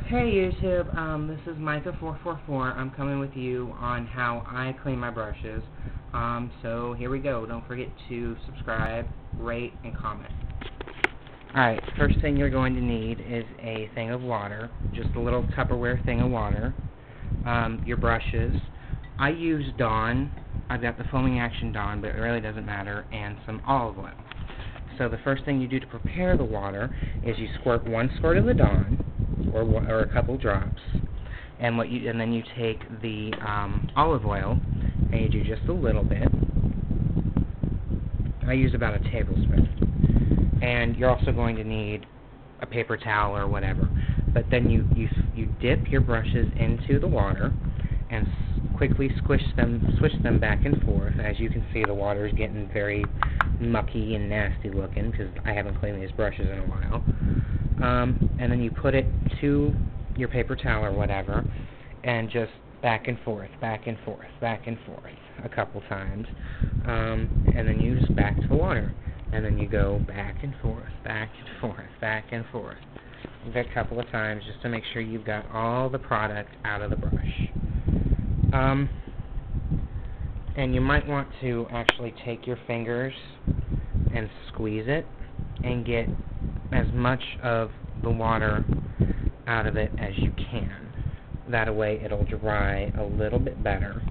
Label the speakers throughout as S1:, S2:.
S1: Hey YouTube, this is Micah444. I'm coming with you on how I clean my brushes. So here we go. Don't forget to subscribe, rate, and comment. Alright, first thing you're going to need is a thing of water, just a little Tupperware thing of water, your brushes. I use Dawn. I've got the Foaming Action Dawn, but it really doesn't matter, and some olive oil. So the first thing you do to prepare the water is you squirt one squirt of the Dawn, or a couple drops, and then you take the olive oil and you do just a little bit. I use about a tablespoon, and you're also going to need a paper towel or whatever. But then you dip your brushes into the water and quickly swish them back and forth. As you can see, the water is getting very mucky and nasty looking because I haven't cleaned these brushes in a while. And then you put it to your paper towel or whatever, and just back and forth, back and forth, back and forth a couple times, and then you just back to the water, and then you go back and forth, back and forth, back and forth a couple of times just to make sure you've got all the product out of the brush. And you might want to actually take your fingers and squeeze it and get as much of the water out of it as you can. That way it'll dry a little bit better.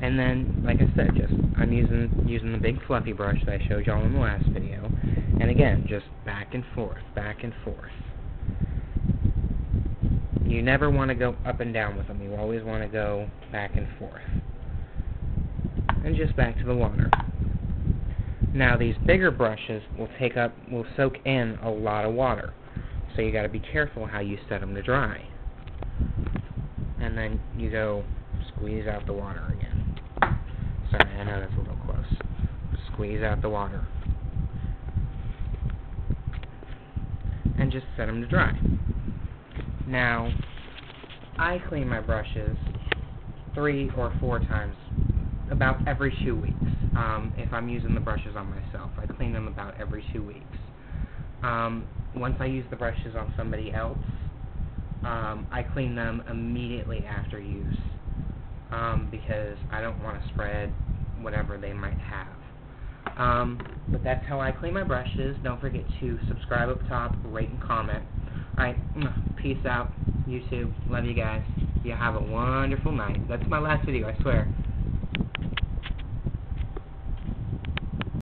S1: And then, like I said, I'm using the big fluffy brush that I showed y'all in the last video. And again, just back and forth, back and forth. You never want to go up and down with them. You always want to go back and forth. And just back to the water. Now these bigger brushes will soak in a lot of water. So you got to be careful how you set them to dry. And then you go squeeze out the water again. Sorry, I know that's a little close. Squeeze out the water. And just set them to dry. Now, I clean my brushes 3 or 4 times, about every 2 weeks. If I'm using the brushes on myself, I clean them about every 2 weeks. Once I use the brushes on somebody else, I clean them immediately after use, because I don't want to spread whatever they might have. But that's how I clean my brushes. Don't forget to subscribe up top, rate, and comment. Alright, peace out, YouTube. Love you guys. You have a wonderful night. That's my last video, I swear.